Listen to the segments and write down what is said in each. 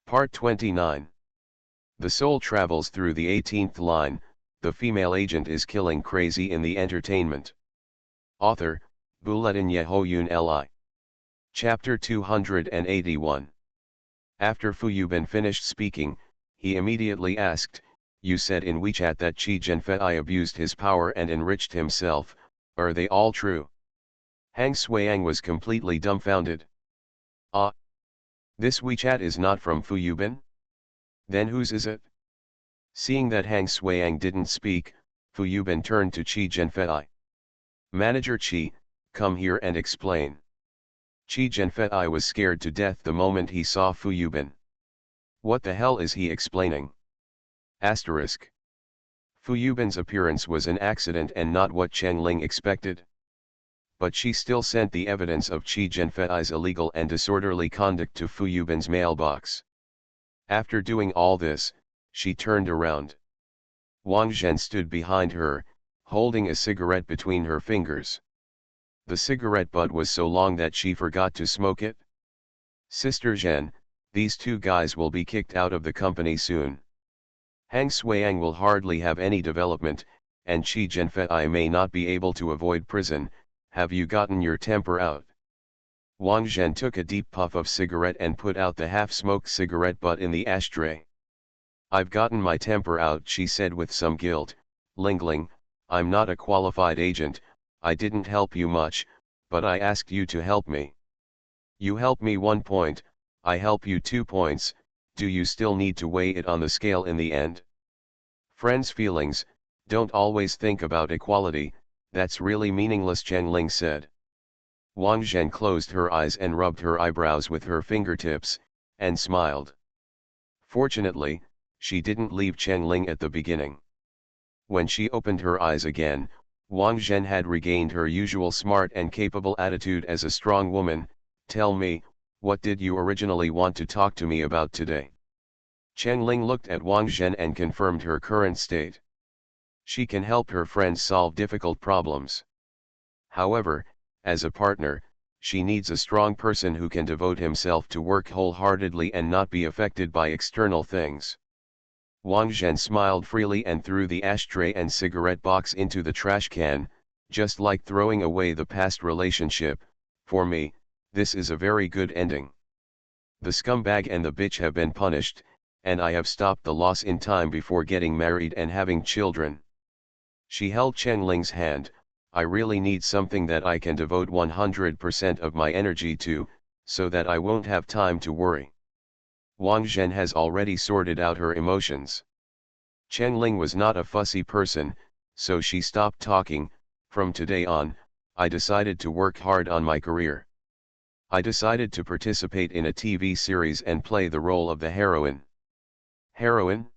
Part 29. The soul travels through the 18th line, the female agent is killing crazy in the entertainment. Author, Buletin Yehoyun Li. Chapter 281. After Fuyubin finished speaking, he immediately asked, "You said in WeChat that Chi Zhenfei abused his power and enriched himself, are they all true?" Hang Suiyang was completely dumbfounded. Ah! This WeChat is not from Fuyubin? Then whose is it? Seeing that Hang Suiyang didn't speak, Fuyubin turned to Chi Zhenfei. "Manager Chi, come here and explain." Chi Zhenfei was scared to death the moment he saw Fuyubin. What the hell is he explaining? Asterisk. Fuyubin's appearance was an accident and not what Cheng Ling expected. But she still sent the evidence of Chi Zhenfei's illegal and disorderly conduct to Fuyubin's mailbox. After doing all this, she turned around. Wang Zhen stood behind her, holding a cigarette between her fingers. The cigarette butt was so long that she forgot to smoke it. "Sister Zhen, these two guys will be kicked out of the company soon. Hang Suiyang will hardly have any development, and Chi Zhenfei may not be able to avoid prison. Have you gotten your temper out?" Wang Zhen took a deep puff of cigarette and put out the half-smoked cigarette butt in the ashtray. "I've gotten my temper out," she said with some guilt. "Ling Ling, I'm not a qualified agent, I didn't help you much, but I asked you to help me. You help me 1 point, I help you 2 points, do you still need to weigh it on the scale in the end? Friends' feelings, don't always think about equality, that's really meaningless," Cheng Ling said. Wang Zhen closed her eyes and rubbed her eyebrows with her fingertips, and smiled. Fortunately, she didn't leave Cheng Ling at the beginning. When she opened her eyes again, Wang Zhen had regained her usual smart and capable attitude as a strong woman. "Tell me, what did you originally want to talk to me about today?" Cheng Ling looked at Wang Zhen and confirmed her current state. She can help her friends solve difficult problems. However, as a partner, she needs a strong person who can devote himself to work wholeheartedly and not be affected by external things. Wang Zhen smiled freely and threw the ashtray and cigarette box into the trash can, just like throwing away the past relationship. "For me, this is a very good ending. The scumbag and the bitch have been punished, and I have stopped the loss in time before getting married and having children." She held Cheng Ling's hand. "I really need something that I can devote 100% of my energy to, so that I won't have time to worry." Wang Zhen has already sorted out her emotions. Cheng Ling was not a fussy person, so she stopped talking. "From today on, I decided to work hard on my career. I decided to participate in a TV series and play the role of the heroine." "Heroine?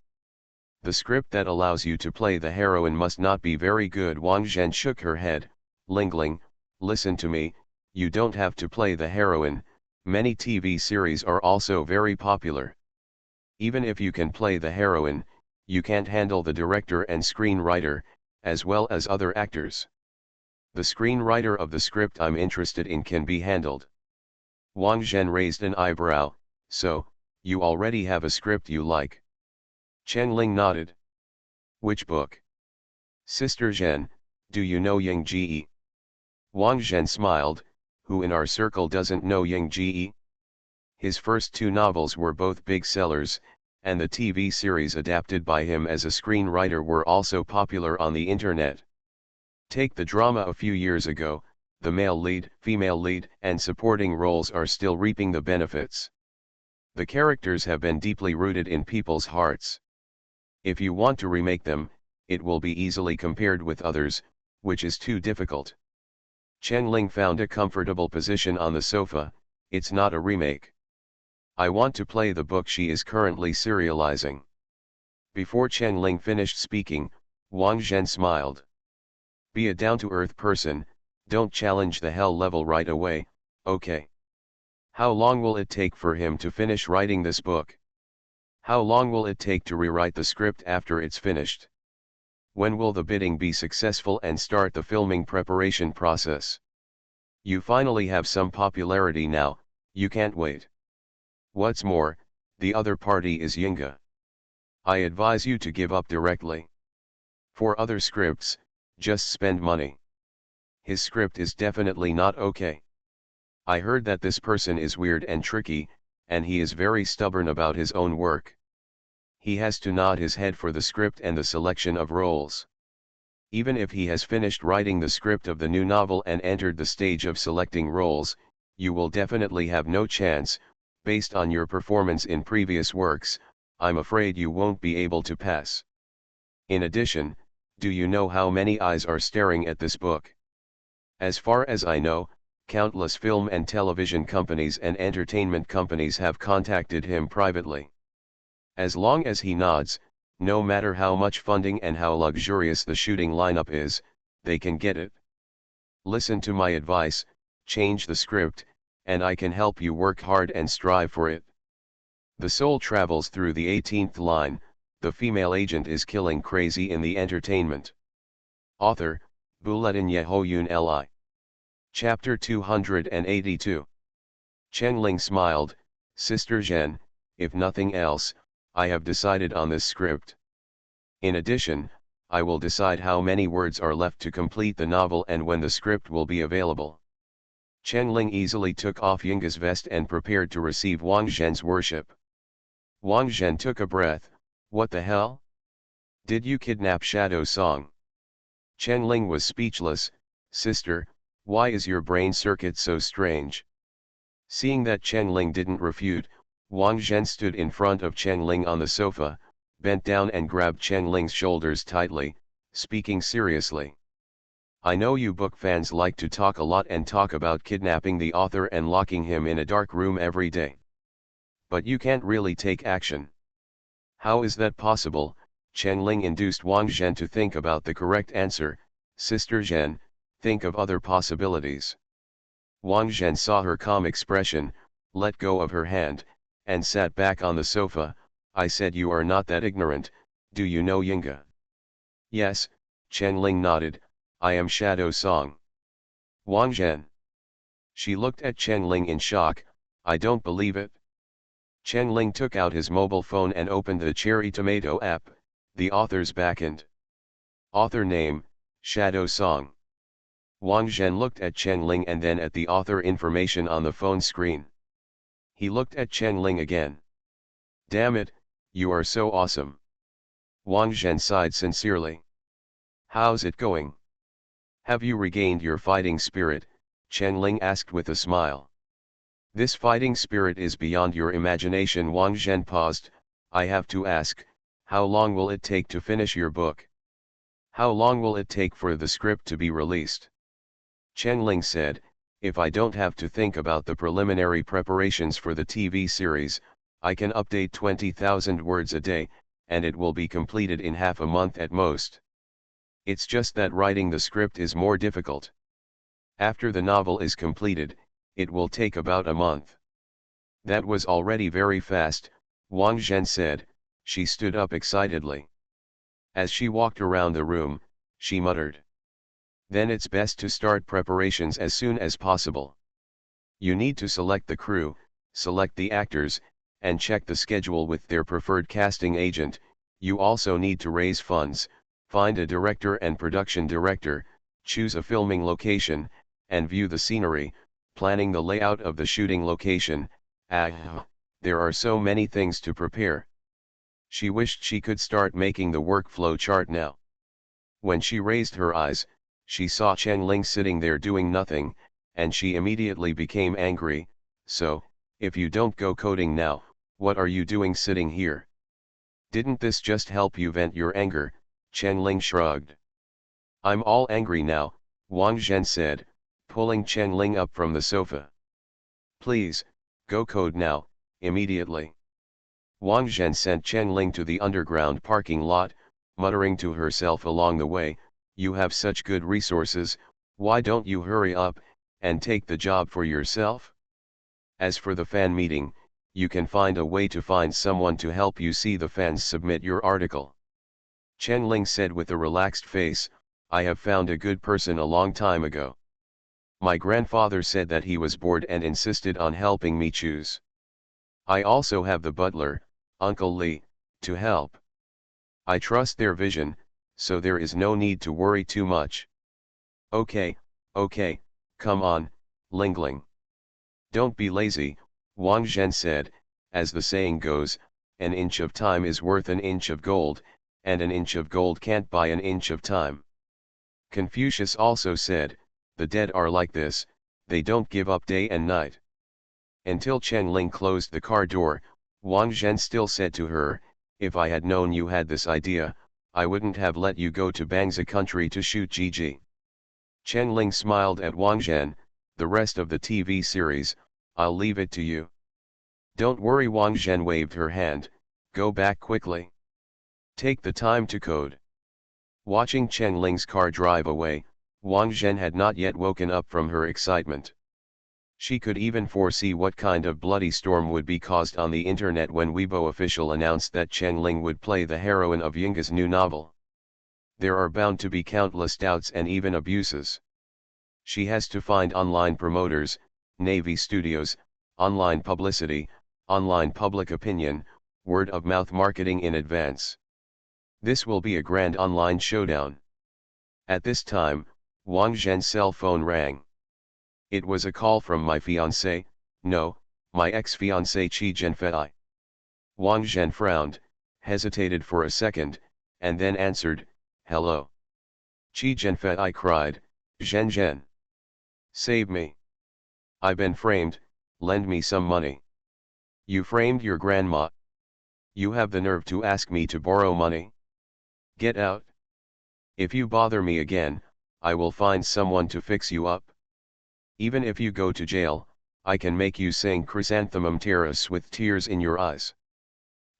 The script that allows you to play the heroine must not be very good." Wang Zhen shook her head. "Ling Ling, listen to me, you don't have to play the heroine, many TV series are also very popular. Even if you can play the heroine, you can't handle the director and screenwriter, as well as other actors. The screenwriter of the script I'm interested in can be handled." Wang Zhen raised an eyebrow. "So, you already have a script you like?" Cheng Ling nodded. "Which book?" "Sister Zhen, do you know Yang Ji?" Wang Zhen smiled. "Who in our circle doesn't know Yang Ji? His first 2 novels were both big sellers, and the TV series adapted by him as a screenwriter were also popular on the internet. Take the drama a few years ago, the male lead, female lead, and supporting roles are still reaping the benefits. The characters have been deeply rooted in people's hearts. If you want to remake them, it will be easily compared with others, which is too difficult." Cheng Ling found a comfortable position on the sofa. "It's not a remake. I want to play the book she is currently serializing." Before Cheng Ling finished speaking, Wang Zhen smiled. "Be a down-to-earth person, don't challenge the hell level right away, okay? How long will it take for him to finish writing this book? How long will it take to rewrite the script after it's finished? When will the bidding be successful and start the filming preparation process? You finally have some popularity now, you can't wait. What's more, The other party is Yinga. I advise you to give up directly. For other scripts, just spend money. His script is definitely not okay. I heard that this person is weird and tricky, and he is very stubborn about his own work. He has to nod his head for the script and the selection of roles. Even if he has finished writing the script of the new novel and entered the stage of selecting roles, you will definitely have no chance. Based on your performance in previous works, I'm afraid you won't be able to pass. In addition, do you know how many eyes are staring at this book? As far as I know, countless film and television companies and entertainment companies have contacted him privately. As long as he nods, no matter how much funding and how luxurious the shooting lineup is, they can get it. Listen to my advice, change the script, and I can help you work hard and strive for it. The soul travels through the 18th line, the female agent is killing crazy in the entertainment. Author, Bulletin Yehoyun Li. Chapter 282. Chenling smiled, Sister Zhen, if nothing else, I have decided on this script. In addition, I will decide how many words are left to complete the novel and when the script will be available. Chenling easily took off Yinga's vest and prepared to receive Wang Zhen's worship. Wang Zhen took a breath. What the hell? Did you kidnap Shadow Song? Chenling was speechless. Sister, why is your brain circuit so strange? Seeing that Chenling didn't refute, Wang Zhen stood in front of Chenling on the sofa, bent down and grabbed Chenling's shoulders tightly, speaking seriously. I know you book fans like to talk a lot and talk about kidnapping the author and locking him in a dark room every day. But you can't really take action. How is that possible? Chenling induced Wang Zhen to think about the correct answer. Sister Zhen, think of other possibilities. Wang Zhen saw her calm expression, let go of her hand, and sat back on the sofa. I said you are not that ignorant. Do you know Yinga? Yes, Chenling nodded. I am Shadow Song. Wang Zhen. She looked at Chenling in shock. I don't believe it. Chenling took out his mobile phone and opened the Cherry Tomato app, the author's backend. Author name, Shadow Song. Wang Zhen looked at Chenling and then at the author information on the phone screen. He looked at Chenling again. Damn it, you are so awesome. Wang Zhen sighed sincerely. How's it going? Have you regained your fighting spirit? Chenling asked with a smile. This fighting spirit is beyond your imagination. Wang Zhen paused. I have to ask, how long will it take to finish your book? How long will it take for the script to be released? Chenling said, if I don't have to think about the preliminary preparations for the TV series, I can update 20,000 words a day, and it will be completed in half a month at most. It's just that writing the script is more difficult. After the novel is completed, it will take about a month. That was already very fast, Wang Zhen said. She stood up excitedly. As she walked around the room, she muttered. Then it's best to start preparations as soon as possible. You need to select the crew, select the actors, and check the schedule with their preferred casting agent. You also need to raise funds, find a director and production director, choose a filming location, and view the scenery, planning the layout of the shooting location. There are so many things to prepare. She wished she could start making the workflow chart now. When she raised her eyes, she saw Chenling sitting there doing nothing, and she immediately became angry. So, if you don't go coding now, what are you doing sitting here? Didn't this just help you vent your anger? Chenling shrugged. I'm all angry now, Wang Zhen said, pulling Chenling up from the sofa. Please, go code now, immediately. Wang Zhen sent Chenling to the underground parking lot, muttering to herself along the way, you have such good resources, why don't you hurry up, and take the job for yourself? As for the fan meeting, you can find a way to find someone to help you see the fans submit your article. Chenling said with a relaxed face, I have found a good person a long time ago. My grandfather said that he was bored and insisted on helping me choose. I also have the butler, Uncle Lee, to help. I trust their vision, so there is no need to worry too much. Okay, okay, come on, Lingling. Don't be lazy, Wang Zhen said. As the saying goes, an inch of time is worth an inch of gold, and an inch of gold can't buy an inch of time. Confucius also said, the dead are like this, they don't give up day and night. Until Chen Ling closed the car door, Wang Zhen still said to her, if I had known you had this idea, I wouldn't have let you go to Bangza country to shoot Gigi. Chen Ling smiled at Wang Zhen, the rest of the TV series, I'll leave it to you. Don't worry, Wang Zhen waved her hand, go back quickly. Take the time to code. Watching Chen Ling's car drive away, Wang Zhen had not yet woken up from her excitement. She could even foresee what kind of bloody storm would be caused on the internet when Weibo official announced that Chen Ling would play the heroine of Yingge's new novel. There are bound to be countless doubts and even abuses. She has to find online promoters, Navy studios, online publicity, online public opinion, word-of-mouth marketing in advance. This will be a grand online showdown. At this time, Wang Zhen's cell phone rang. It was a call from my fiancé, no, my ex-fiancé Qi Zhenfei. Wang Zhen frowned, hesitated for a second, and then answered, hello. Qi Zhenfei cried, Zhen Zhen. Save me. I've been framed, lend me some money. You framed your grandma. You have the nerve to ask me to borrow money? Get out. If you bother me again, I will find someone to fix you up. Even if you go to jail, I can make you sing Chrysanthemum Terrace with tears in your eyes.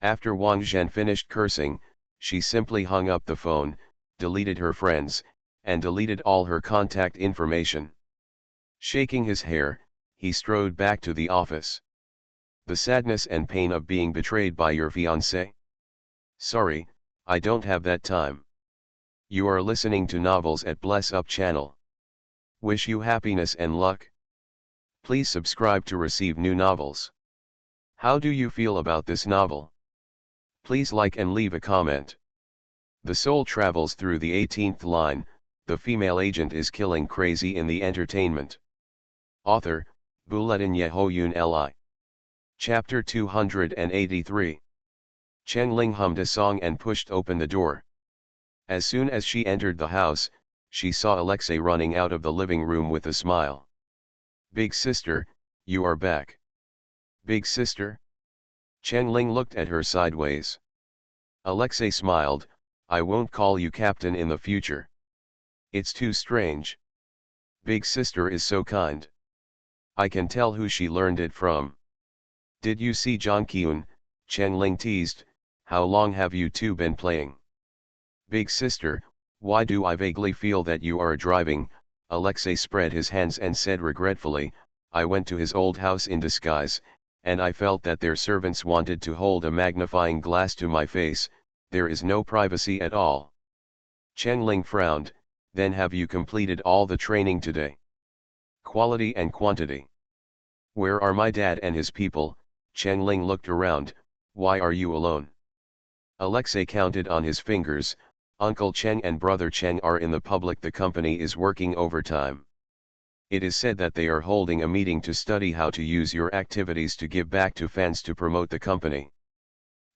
After Wang Zhen finished cursing, she simply hung up the phone, deleted her friends, and deleted all her contact information. Shaking his hair, he strode back to the office. The sadness and pain of being betrayed by your fiancé? Sorry, I don't have that time. You are listening to Novels at Bless Up channel. Wish you happiness and luck. Please subscribe to receive new novels. How do you feel about this novel? Please like and leave a comment. The soul travels through the 18th line, the female agent is killing crazy in the entertainment. Author, Buletin Yehoyun Li. Chapter 283. Chen Ling hummed a song and pushed open the door. As soon as she entered the house, she saw Alexei running out of the living room with a smile. Big sister, you are back. Big sister? Chen Ling looked at her sideways. Alexei smiled, I won't call you captain in the future. It's too strange. Big sister is so kind. I can tell who she learned it from. Did you see Zhang Qian? Chen Ling teased, how long have you two been playing? Big sister, why do I vaguely feel that you are driving? Alexei spread his hands and said regretfully, I went to his old house in disguise, and I felt that their servants wanted to hold a magnifying glass to my face, there is no privacy at all. Chen Ling frowned, then have you completed all the training today? Quality and quantity. Where are my dad and his people? Chen Ling looked around, why are you alone? Alexei counted on his fingers, Uncle Cheng and Brother Cheng are in the public, the company is working overtime. It is said that they are holding a meeting to study how to use your activities to give back to fans to promote the company.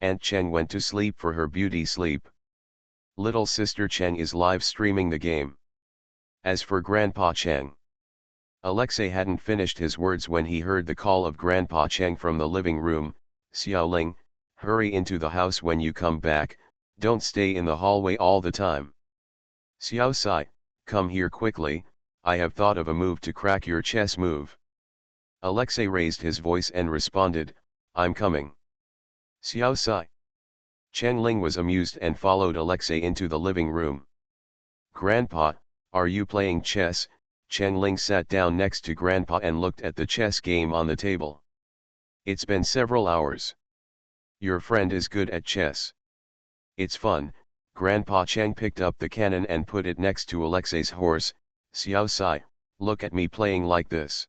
Aunt Cheng went to sleep for her beauty sleep. Little sister Cheng is live streaming the game. As for Grandpa Cheng, Alexei hadn't finished his words when he heard the call of Grandpa Cheng from the living room, Xiaoling, hurry into the house when you come back, don't stay in the hallway all the time. Xiao Sai, come here quickly, I have thought of a move to crack your chess move. Alexei raised his voice and responded, I'm coming. Xiao Sai. Chen Ling was amused and followed Alexei into the living room. Grandpa, are you playing chess? Chen Ling sat down next to Grandpa and looked at the chess game on the table. It's been several hours. Your friend is good at chess. It's fun. Grandpa Cheng picked up the cannon and put it next to Alexei's horse. Xiao Sai, look at me playing like this.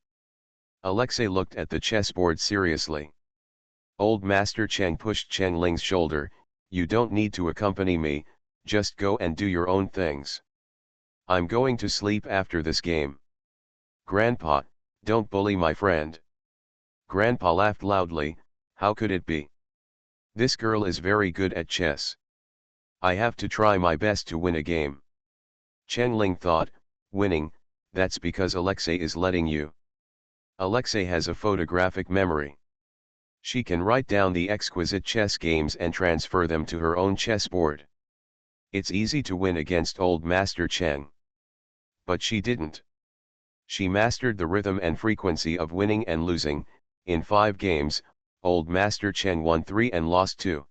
Alexei looked at the chessboard seriously. Old Master Cheng pushed Chen Ling's shoulder. You don't need to accompany me, just go and do your own things. I'm going to sleep after this game. Grandpa, don't bully my friend. Grandpa laughed loudly. How could it be? This girl is very good at chess. I have to try my best to win a game. Chen Ling thought, winning, that's because Alexei is letting you. Alexei has a photographic memory. She can write down the exquisite chess games and transfer them to her own chessboard. It's easy to win against old Master Cheng. But she didn't. She mastered the rhythm and frequency of winning and losing. In 5 games, old Master Cheng won 3 and lost 2.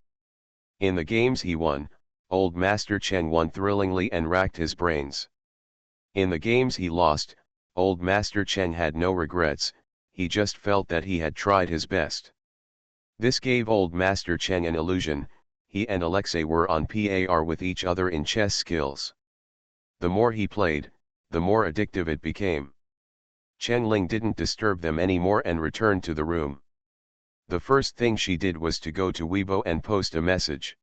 In the games he won, old Master Cheng won thrillingly and racked his brains. In the games he lost, old Master Cheng had no regrets, he just felt that he had tried his best. This gave old Master Cheng an illusion, he and Alexei were on par with each other in chess skills. The more he played, the more addictive it became. Chen Ling didn't disturb them anymore and returned to the room. The first thing she did was to go to Weibo and post a message.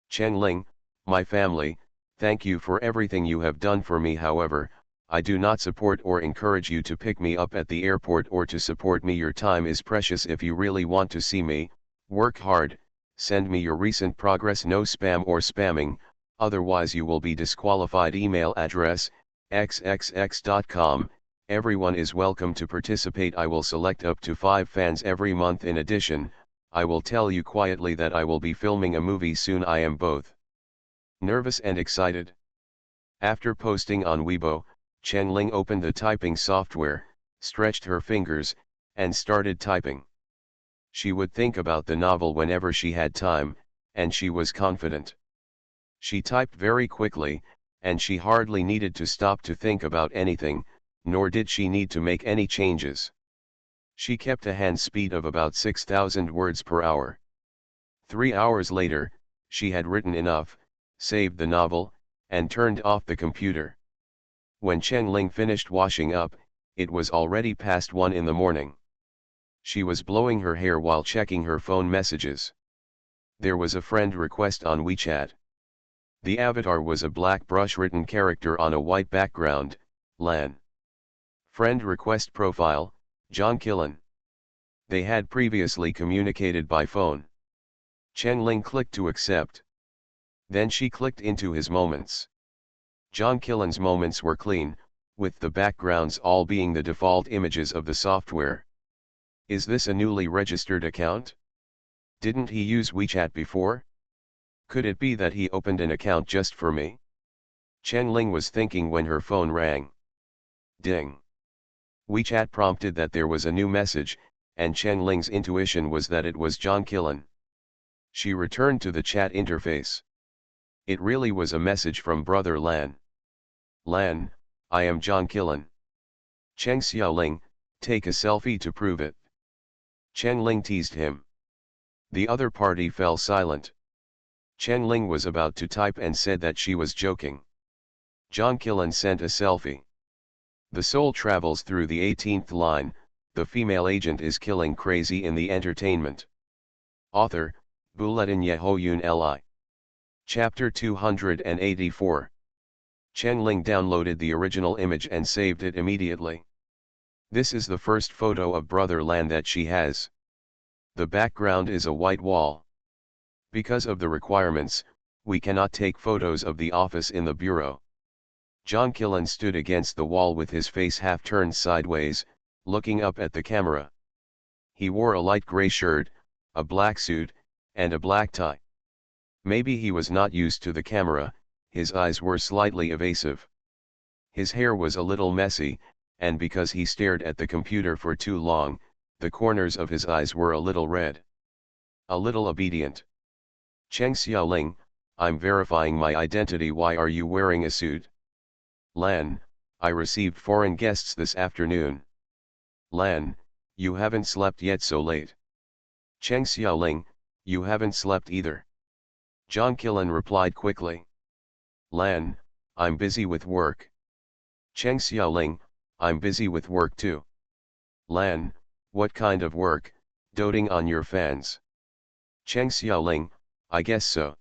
Chen Ling, my family, thank you for everything you have done for me. However, I do not support or encourage you to pick me up at the airport or to support me. Your time is precious. If you really want to see me, work hard, send me your recent progress. No spam or spamming, otherwise you will be disqualified. Email address, xxx.com. Everyone is welcome to participate. I will select up to 5 fans every month. In addition, I will tell you quietly that I will be filming a movie soon. I am both nervous and excited. After posting on Weibo, Chen Ling opened the typing software, stretched her fingers, and started typing. She would think about the novel whenever she had time, and she was confident. She typed very quickly, and she hardly needed to stop to think about anything, nor did she need to make any changes. She kept a hand speed of about 6,000 words per hour. 3 hours later, she had written enough, saved the novel, and turned off the computer. When Chen Ling finished washing up, it was already past 1 in the morning. She was blowing her hair while checking her phone messages. There was a friend request on WeChat. The avatar was a black brush-written character on a white background, Lan. Friend request profile, John Killen. They had previously communicated by phone. Chen Ling clicked to accept. Then she clicked into his moments. John Killen's moments were clean, with the backgrounds all being the default images of the software. Is this a newly registered account? Didn't he use WeChat before? Could it be that he opened an account just for me? Chen Ling was thinking when her phone rang. Ding. WeChat prompted that there was a new message, and Chen Ling's intuition was that it was John Killen. She returned to the chat interface. It really was a message from brother Lan. Lan, I am John Killen. Cheng Xiaoling, take a selfie to prove it. Chen Ling teased him. The other party fell silent. Chen Ling was about to type and said that she was joking. John Killen sent a selfie. The soul travels through the 18th line, the female agent is killing crazy in the entertainment. Author, Bulletin Yehoyun Li. Chapter 284. Chen Ling downloaded the original image and saved it immediately. This is the first photo of Brother Lan that she has. The background is a white wall. Because of the requirements, we cannot take photos of the office in the bureau. John Killen stood against the wall with his face half turned sideways, looking up at the camera. He wore a light gray shirt, a black suit, and a black tie. Maybe he was not used to the camera, his eyes were slightly evasive. His hair was a little messy, and because he stared at the computer for too long, the corners of his eyes were a little red. A little obedient. Cheng Xiaoling, I'm verifying my identity. Why are you wearing a suit? Lan, I received foreign guests this afternoon. Lan, you haven't slept yet so late. Cheng Xiaoling, you haven't slept either. John Killen replied quickly. Lan, I'm busy with work. Cheng Xiaoling, I'm busy with work too. Lan, what kind of work? Doting on your fans. Cheng Xiaoling, I guess so.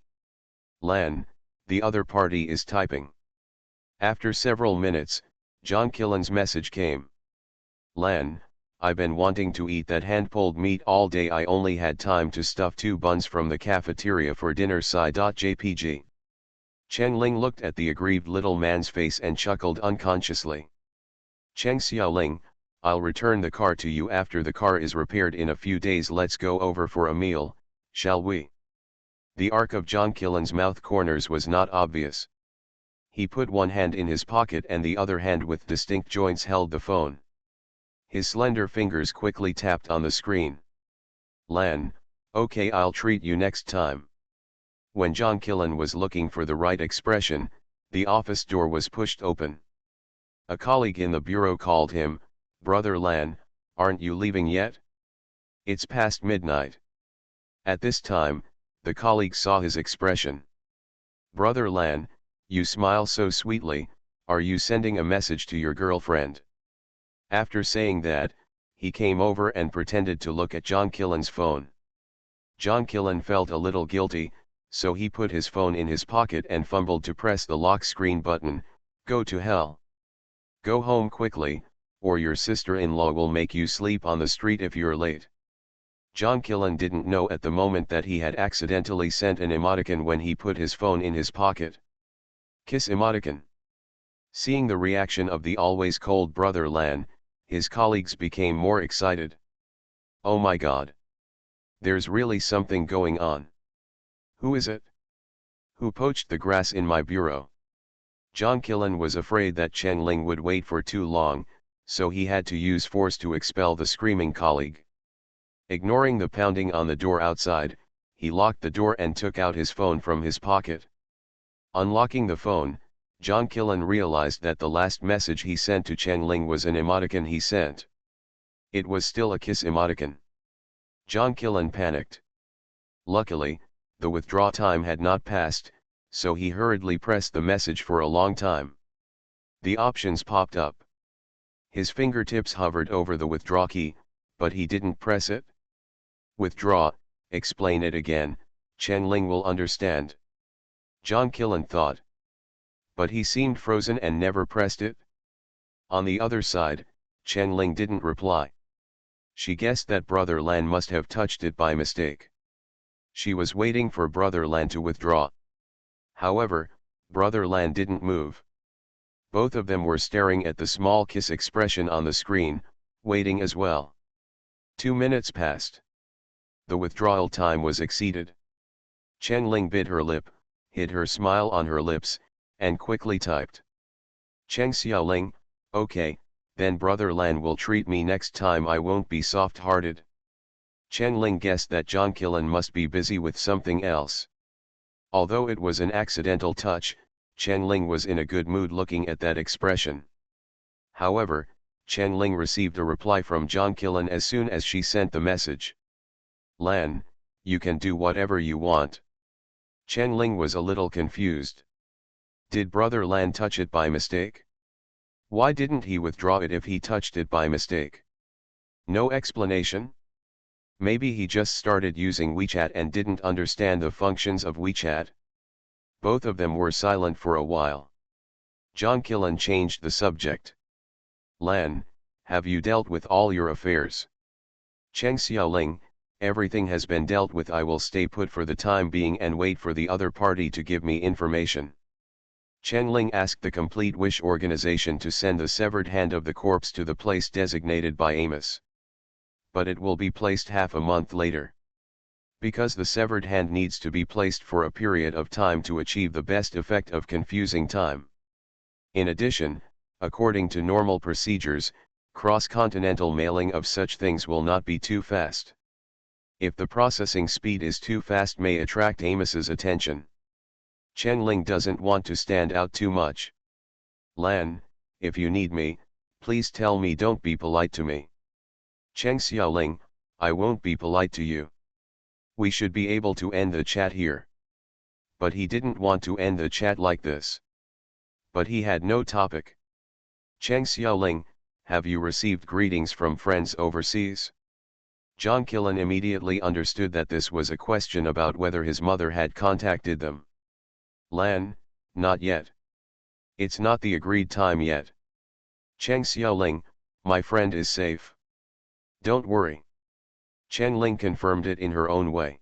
Lan, the other party is typing. After several minutes, John Killen's message came. Lan, I've been wanting to eat that hand-pulled meat all day. I only had time to stuff 2 buns from the cafeteria for dinner. Jpg. Cheng Ling looked at the aggrieved little man's face and chuckled unconsciously. Cheng Xiaoling, I'll return the car to you after the car is repaired in a few days. Let's go over for a meal, shall we? The arc of John Killen's mouth corners was not obvious. He put one hand in his pocket and the other hand with distinct joints held the phone. His slender fingers quickly tapped on the screen. Lan, okay, I'll treat you next time. When John Killen was looking for the right expression, the office door was pushed open. A colleague in the bureau called him, Brother Lan, aren't you leaving yet? It's past midnight. At this time, the colleague saw his expression. Brother Lan, you smile so sweetly, are you sending a message to your girlfriend? After saying that, he came over and pretended to look at John Killen's phone. John Killen felt a little guilty, so he put his phone in his pocket and fumbled to press the lock screen button. Go to hell. Go home quickly, or your sister-in-law will make you sleep on the street if you're late. John Killen didn't know at the moment that he had accidentally sent an emoticon when he put his phone in his pocket. Kiss emoticon. Seeing the reaction of the always cold Brother Lan, his colleagues became more excited. Oh my God! There's really something going on. Who is it? Who poached the grass in my bureau? John Killen was afraid that Cheng Ling would wait for too long, so he had to use force to expel the screaming colleague. Ignoring the pounding on the door outside, he locked the door and took out his phone from his pocket. Unlocking the phone, John Killen realized that the last message he sent to Cheng Ling was an emoticon he sent. It was still a kiss emoticon. John Killen panicked. Luckily, the withdraw time had not passed, so he hurriedly pressed the message for a long time. The options popped up. His fingertips hovered over the withdraw key, but he didn't press it. Withdraw, explain it again, Cheng Ling will understand. John Killen thought. But he seemed frozen and never pressed it. On the other side, Cheng Ling didn't reply. She guessed that Brother Lan must have touched it by mistake. She was waiting for Brother Lan to withdraw. However, Brother Lan didn't move. Both of them were staring at the small kiss expression on the screen, waiting as well. 2 minutes passed. The withdrawal time was exceeded. Cheng Ling bit her lip, hid her smile on her lips, and quickly typed. Cheng Xiaoling, okay, then Brother Lan will treat me next time. I won't be soft-hearted. Cheng Ling guessed that John Killen must be busy with something else. Although it was an accidental touch, Cheng Ling was in a good mood looking at that expression. However, Cheng Ling received a reply from John Killen as soon as she sent the message. Lan, you can do whatever you want. Cheng Ling was a little confused. Did Brother Lan touch it by mistake? Why didn't he withdraw it if he touched it by mistake? No explanation? Maybe he just started using WeChat and didn't understand the functions of WeChat? Both of them were silent for a while. John Killen changed the subject. Lan, have you dealt with all your affairs? Cheng Xiaoling, everything has been dealt with. I will stay put for the time being and wait for the other party to give me information. Cheng Ling asked the Complete Wish organization to send the severed hand of the corpse to the place designated by Amos. But it will be placed half a month later. Because the severed hand needs to be placed for a period of time to achieve the best effect of confusing time. In addition, according to normal procedures, cross-continental mailing of such things will not be too fast. If the processing speed is too fast, may attract Amos's attention. Cheng Ling doesn't want to stand out too much. Lan, if you need me, please tell me. Don't be polite to me. Cheng Xiaoling, I won't be polite to you. We should be able to end the chat here. But he didn't want to end the chat like this. But he had no topic. Cheng Xiaoling, have you received greetings from friends overseas? John Killen immediately understood that this was a question about whether his mother had contacted them. Lan, not yet. It's not the agreed time yet. Cheng Xiaoling, my friend is safe. Don't worry. Chen Ling confirmed it in her own way.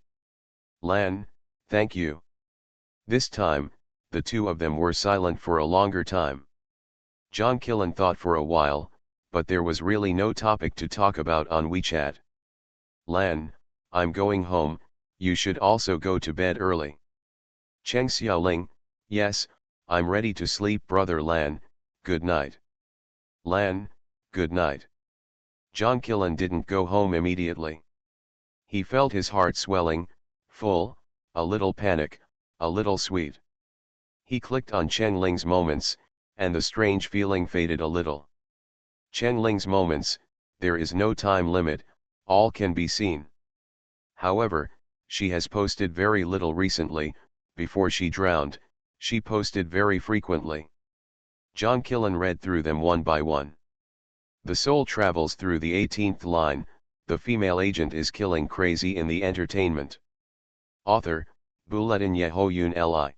Lan, thank you. This time, the two of them were silent for a longer time. John Killen thought for a while, but there was really no topic to talk about on WeChat. Lan, I'm going home, you should also go to bed early. Cheng Xiaoling, yes, I'm ready to sleep brother Lan, good night. Lan, good night. John Killen didn't go home immediately. He felt his heart swelling, full, a little panic, a little sweet. He clicked on Chen Ling's moments, and the strange feeling faded a little. Chen Ling's moments, there is no time limit, all can be seen. However, she has posted very little recently. Before she drowned, she posted very frequently. John Killen read through them one by one. The soul travels through the 18th line, the female agent is killing crazy in the entertainment. Author, Buletin Yehoyun Li.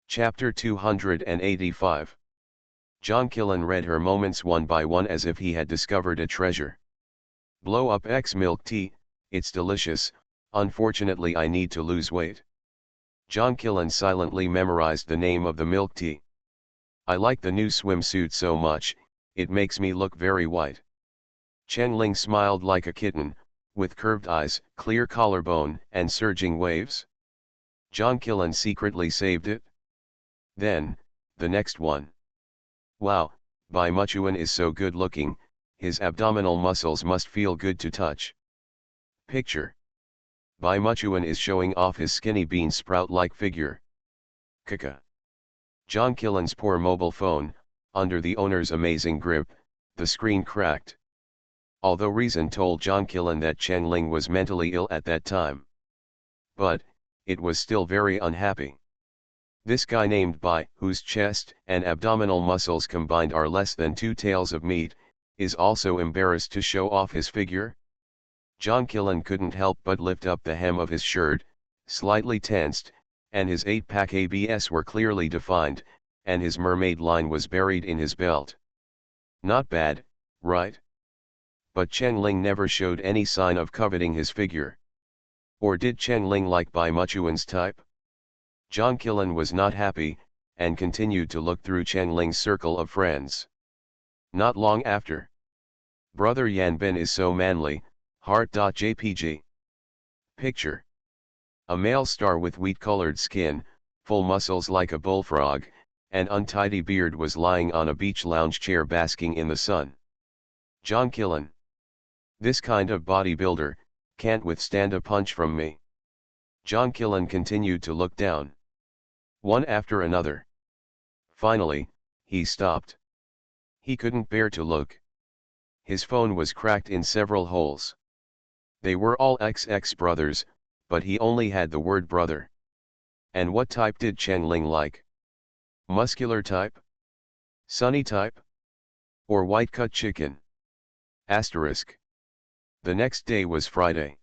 Chapter 285. John Killen read her moments one by one as if he had discovered a treasure. Blow up X milk tea, it's delicious, unfortunately I need to lose weight. John Killen silently memorized the name of the milk tea. I like the new swimsuit so much, it makes me look very white. Chen Ling smiled like a kitten, with curved eyes, clear collarbone, and surging waves. John Killen secretly saved it. Then, the next one. Wow, Bai Muchuan is so good looking, his abdominal muscles must feel good to touch. Picture. Bai Muchuan is showing off his skinny bean sprout-like figure. Kaka. John Killen's poor mobile phone, under the owner's amazing grip, the screen cracked. Although reason told John Killen that Chen Ling was mentally ill at that time. But, it was still very unhappy. This guy named Bai, whose chest and abdominal muscles combined are less than 2 taels of meat, is also embarrassed to show off his figure. John Killen couldn't help but lift up the hem of his shirt, slightly tensed, and his 8-pack abs were clearly defined, and his mermaid line was buried in his belt. Not bad, right? But Chen Ling never showed any sign of coveting his figure. Or did Chen Ling like Bai Muchuan's type? John Killen was not happy, and continued to look through Chen Ling's circle of friends. Not long after. Brother Yan Bin is so manly, heart.jpg. Picture. A male star with wheat-colored skin, full muscles like a bullfrog, and untidy beard was lying on a beach lounge chair basking in the sun. John Killen. This kind of bodybuilder, can't withstand a punch from me. John Killen continued to look down. One after another. Finally, he stopped. He couldn't bear to look. His phone was cracked in several holes. They were all XX brothers, but he only had the word brother. And what type did Chen Ling like? Muscular type? Sunny type? Or white-cut chicken? Asterisk. The next day was Friday.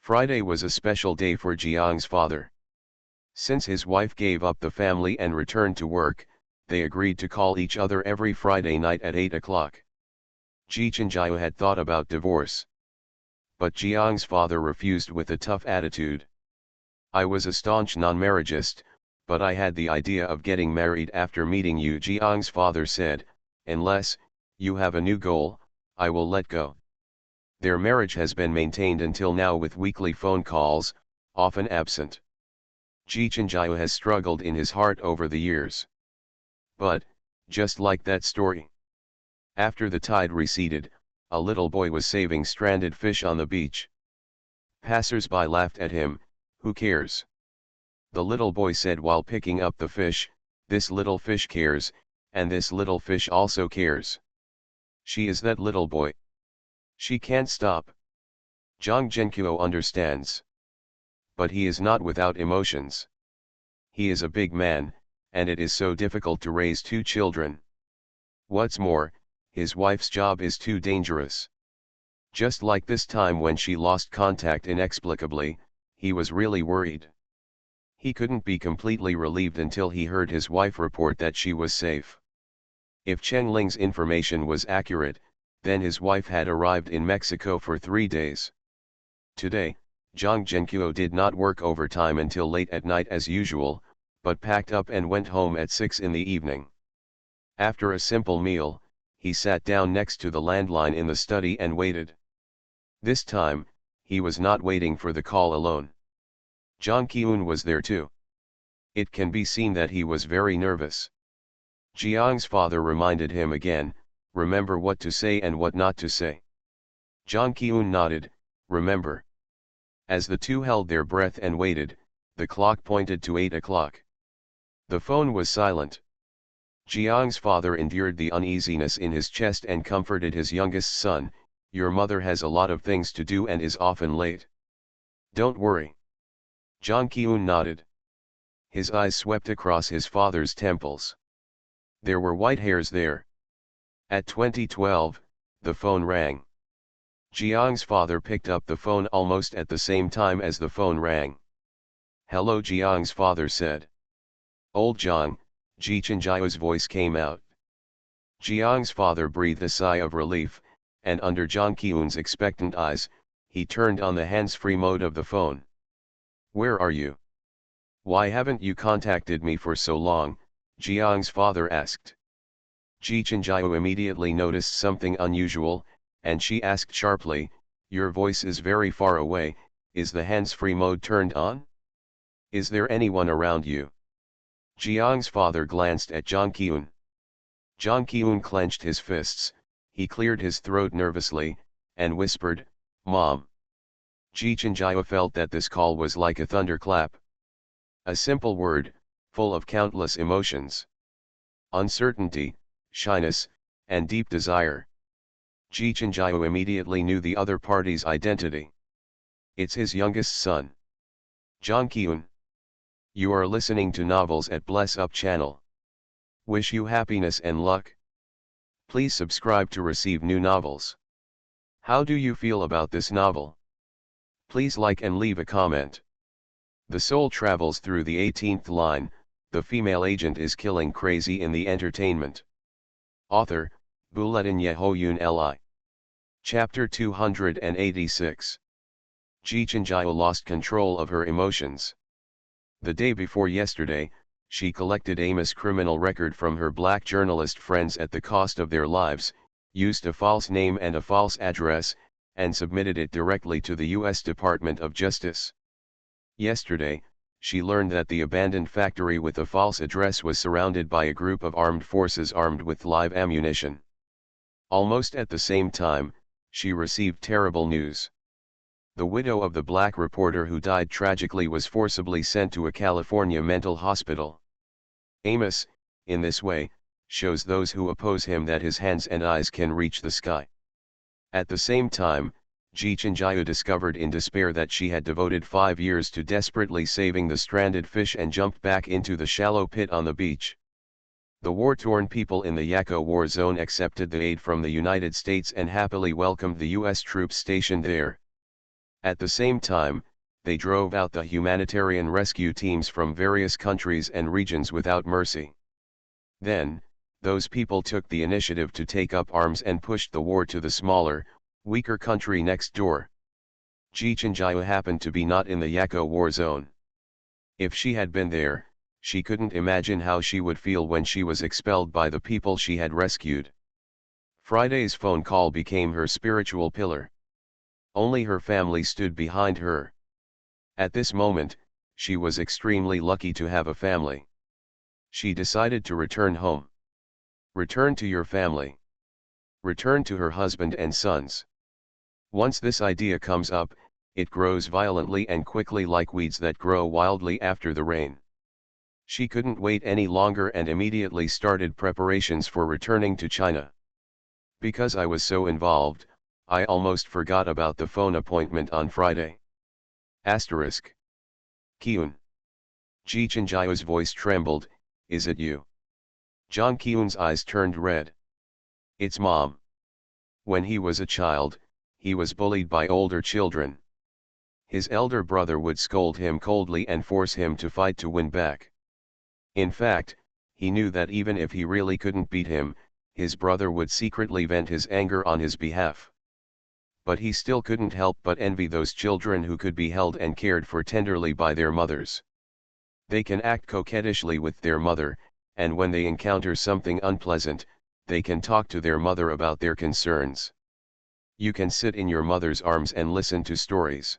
Friday was a special day for Jiang's father. Since his wife gave up the family and returned to work, they agreed to call each other every Friday night at 8 o'clock. Ji Chenjiao had thought about divorce. But Jiang's father refused with a tough attitude. I was a staunch non-marriageist, but I had the idea of getting married after meeting you, Jiang's father said, unless you have a new goal, I will let go. Their marriage has been maintained until now with weekly phone calls, often absent. Ji Chenjiao has struggled in his heart over the years. But, just like that story. After the tide receded, a little boy was saving stranded fish on the beach. Passers-by laughed at him, who cares? The little boy said while picking up the fish, this little fish cares, and this little fish also cares. She is that little boy. She can't stop. Zhang Zhenkuo understands. But he is not without emotions. He is a big man, and it is so difficult to raise 2 children. What's more, his wife's job is too dangerous. Just like this time when she lost contact inexplicably, he was really worried. He couldn't be completely relieved until he heard his wife report that she was safe. If Cheng Ling's information was accurate, then his wife had arrived in Mexico for 3 days. Today, Zhang Zhenqiu did not work overtime until late at night as usual, but packed up and went home at 6 in the evening. After a simple meal, he sat down next to the landline in the study and waited. This time, he was not waiting for the call alone. Zhang Qiun was there too. It can be seen that he was very nervous. Jiang's father reminded him again, remember what to say and what not to say. Zhang Qiun nodded, remember. As the two held their breath and waited, the clock pointed to 8 o'clock. The phone was silent. Jiang's father endured the uneasiness in his chest and comforted his youngest son, your mother has a lot of things to do and is often late. Don't worry. Zhang Qiun nodded. His eyes swept across his father's temples. There were white hairs there. At 2012, the phone rang. Jiang's father picked up the phone almost at the same time as the phone rang. Hello, Jiang's father said. Old Jiang, Ji Chenjiao's voice came out. Jiang's father breathed a sigh of relief, and under Zhang Qiun's expectant eyes, he turned on the hands-free mode of the phone. Where are you? Why haven't you contacted me for so long? Jiang's father asked. Ji Chenjiao immediately noticed something unusual, and she asked sharply, your voice is very far away, is the hands-free mode turned on? Is there anyone around you? Jiang's father glanced at Zhang Qiun. Zhang Qiun clenched his fists, he cleared his throat nervously, and whispered, Mom. Ji Chenjiao felt that this call was like a thunderclap. A simple word, full of countless emotions. Uncertainty, shyness, and deep desire. Ji Chenjiao immediately knew the other party's identity. It's his youngest son. Zhang Qiun. You are listening to Novels at Bless Up channel. Wish you happiness and luck. Please subscribe to receive new novels. How do you feel about this novel? Please like and leave a comment. The soul travels through the 18th line, the female agent is killing crazy in the entertainment. Author, Bulletin Yehoyun Li. Chapter 286. Ji Chenjiao lost control of her emotions. The day before yesterday, she collected Amos' criminal record from her black journalist friends at the cost of their lives, used a false name and a false address, and submitted it directly to the U.S. Department of Justice. Yesterday, she learned that the abandoned factory with a false address was surrounded by a group of armed forces armed with live ammunition. Almost at the same time, she received terrible news. The widow of the black reporter who died tragically was forcibly sent to a California mental hospital. Amos, in this way, shows those who oppose him that his hands and eyes can reach the sky. At the same time, Ji Chenjiao discovered in despair that she had devoted 5 years to desperately saving the stranded fish and jumped back into the shallow pit on the beach. The war-torn people in the Yako war zone accepted the aid from the United States and happily welcomed the U.S. troops stationed there. At the same time, they drove out the humanitarian rescue teams from various countries and regions without mercy. Then, those people took the initiative to take up arms and pushed the war to the smaller, weaker country next door. Ji Chenjiao happened to be not in the Yako war zone. If she had been there, she couldn't imagine how she would feel when she was expelled by the people she had rescued. Friday's phone call became her spiritual pillar. Only her family stood behind her. At this moment, she was extremely lucky to have a family. She decided to return home. Return to your family. Return to her husband and sons. Once this idea comes up, it grows violently and quickly like weeds that grow wildly after the rain. She couldn't wait any longer and immediately started preparations for returning to China. Because I was so involved, I almost forgot about the phone appointment on Friday. Asterisk. Qiun. Ji Chenjiao's voice trembled, is it you? Zhang Qiun's eyes turned red. It's Mom. When he was a child, he was bullied by older children. His elder brother would scold him coldly and force him to fight to win back. In fact, he knew that even if he really couldn't beat him, his brother would secretly vent his anger on his behalf. But he still couldn't help but envy those children who could be held and cared for tenderly by their mothers. They can act coquettishly with their mother, and when they encounter something unpleasant, they can talk to their mother about their concerns. You can sit in your mother's arms and listen to stories.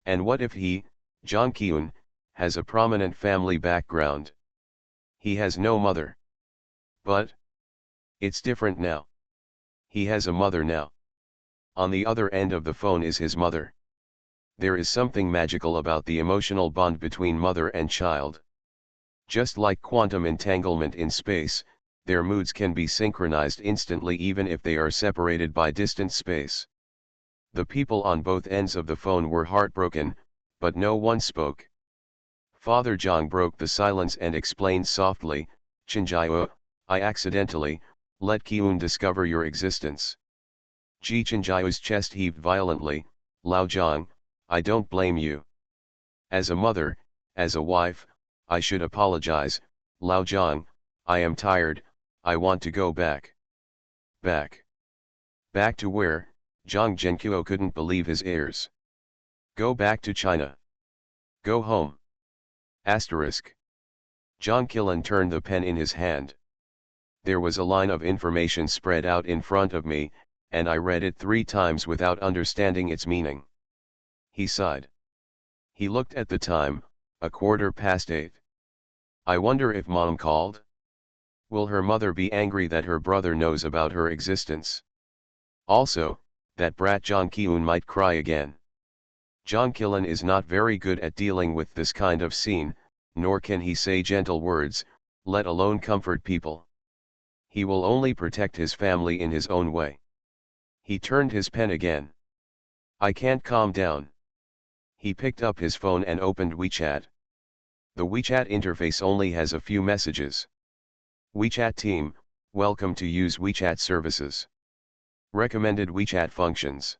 And what if he, Jang Kyun, has a prominent family background? He has no mother. But it's different now. He has a mother now. On the other end of the phone is his mother. There is something magical about the emotional bond between mother and child. Just like quantum entanglement in space, their moods can be synchronized instantly even if they are separated by distant space. The people on both ends of the phone were heartbroken, but no one spoke. Father Jang broke the silence and explained softly, "Chinjae, I accidentally let Kyun discover your existence." Ji Chinjae's chest heaved violently. "Lao Jang, I don't blame you. As a mother, as a wife, I should apologize. Lao Jang, I am tired, I want to go back." Back? Back to where? Zhang Zhenkuo couldn't believe his ears. Go back to China. Go home. Asterisk. Zhang Qilan turned the pen in his hand. There was a line of information spread out in front of me, and I read it 3 times without understanding its meaning. He sighed. He looked at the time, 8:15. I wonder if Mom called? Will her mother be angry that her brother knows about her existence? Also, that brat Jang Kyun might cry again. Jang Qilan is not very good at dealing with this kind of scene, nor can he say gentle words, let alone comfort people. He will only protect his family in his own way. He turned his pen again. I can't calm down. He picked up his phone and opened WeChat. The WeChat interface only has a few messages. WeChat team, welcome to use WeChat services. Recommended WeChat functions.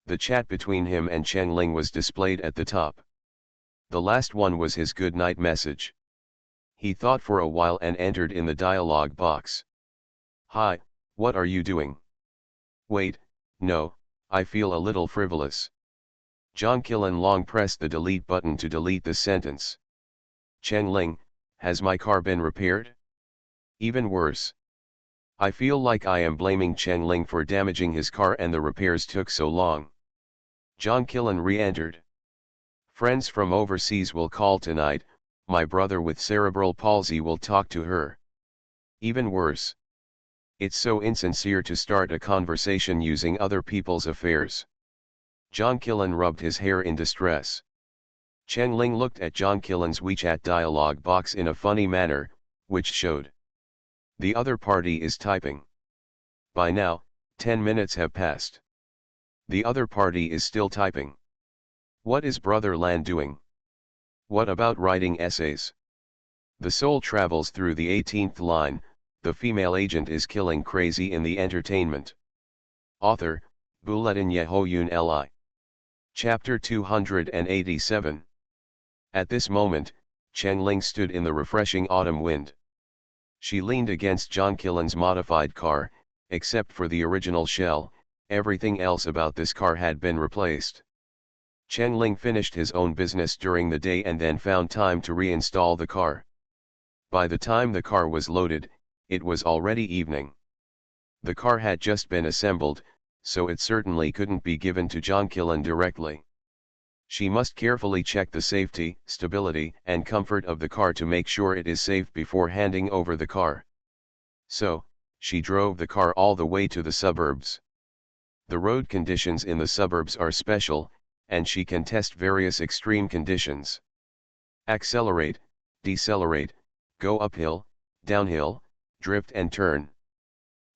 The chat between him and Cheng Ling was displayed at the top. The last one was his good night message. He thought for a while and entered in the dialog box. Hi, what are you doing? Wait, no, I feel a little frivolous. Zhang Qilan long pressed the delete button to delete the sentence. Cheng Ling, has my car been repaired? Even worse. I feel like I am blaming Cheng Ling for damaging his car and the repairs took so long. Zhang Qilan re-entered. Friends from overseas will call tonight, my brother with cerebral palsy will talk to her. Even worse. It's so insincere to start a conversation using other people's affairs. Zhang Qilan rubbed his hair in distress. Cheng Ling looked at Zhang Qilan's WeChat dialog box in a funny manner, which showed. The other party is typing. By now, 10 minutes have passed. The other party is still typing. What is Brother Lan doing? What about writing essays? The soul travels through the 18th line, the female agent is killing crazy in the entertainment. Author, Buletin Yehoyun Li. Chapter 287. At this moment, Cheng Ling stood in the refreshing autumn wind. She leaned against Zhang Qilan's modified car, except for the original shell, everything else about this car had been replaced. Cheng Ling finished his own business during the day and then found time to reinstall the car. By the time the car was loaded, it was already evening. The car had just been assembled, so it certainly couldn't be given to Zhang Qilan directly. She must carefully check the safety, stability, and comfort of the car to make sure it is safe before handing over the car. So, she drove the car all the way to the suburbs. The road conditions in the suburbs are special, and she can test various extreme conditions. Accelerate, decelerate, go uphill, downhill, drift and turn.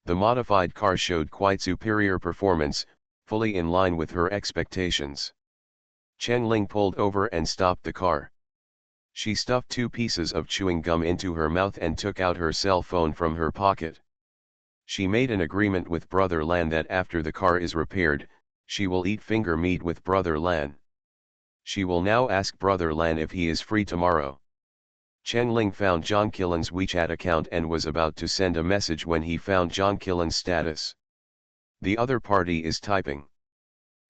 The modified car showed quite superior performance, fully in line with her expectations. Cheng Ling pulled over and stopped the car. She stuffed 2 pieces of chewing gum into her mouth and took out her cell phone from her pocket. She made an agreement with Brother Lan that after the car is repaired, She will eat finger meat with Brother Lan. She will now ask Brother Lan if he is free tomorrow. Chen Ling found John Killen's WeChat account and was about to send a message when he found John Killen's status. The other party is typing.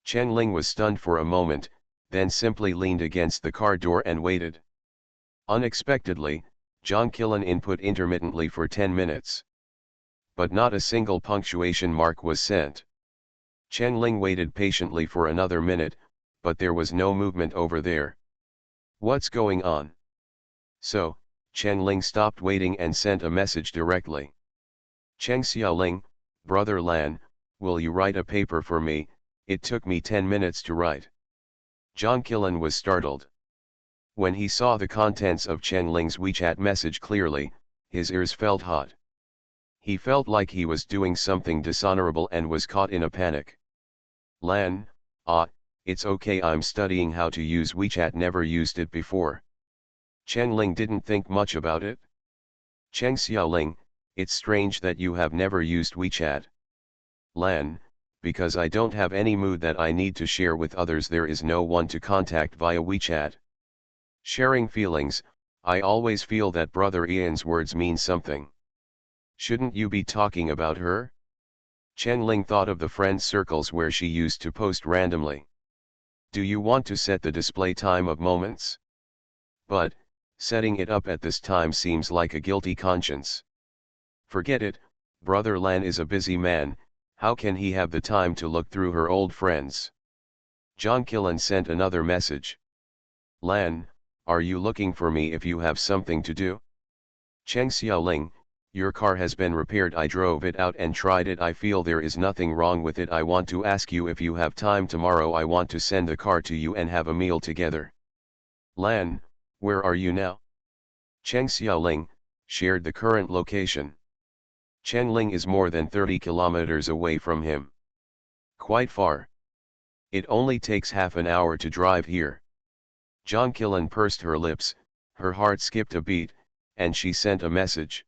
Chen Ling was stunned for a moment, then simply leaned against the car door and waited. Unexpectedly, John Killen input intermittently for 10 minutes. But not a single punctuation mark was sent. Chen Ling waited patiently for another minute, but there was no movement over there. What's going on? So, Chen Ling stopped waiting and sent a message directly. Cheng Xiaoling, Brother Lan, will you write a paper for me? It took me 10 minutes to write. John Killen was startled. When he saw the contents of Chen Ling's WeChat message clearly, his ears felt hot. He felt like he was doing something dishonorable and was caught in a panic. Lan, it's okay, I'm studying how to use WeChat, never used it before. Chen Ling didn't think much about it. Cheng Xiaoling, it's strange that you have never used WeChat. Lan, because I don't have any mood that I need to share with others, there is no one to contact via WeChat. Sharing feelings, I always feel that Brother Ian's words mean something. Shouldn't you be talking about her? Chen Ling thought of the friend circles where she used to post randomly. Do you want to set the display time of moments? But, setting it up at this time seems like a guilty conscience. Forget it, Brother Lan is a busy man, how can he have the time to look through her old friends? John Killen sent another message. Lan, are you looking for me if you have something to do? Cheng Xiaoling, your car has been repaired, I drove it out and tried it, I feel there is nothing wrong with it, I want to ask you if you have time tomorrow, I want to send the car to you and have a meal together. Lan, where are you now? Cheng Xiaoling, shared the current location. Chen Ling is more than 30 kilometers away from him. Quite far. It only takes half an hour to drive here. John Killen pursed her lips, her heart skipped a beat, and she sent a message.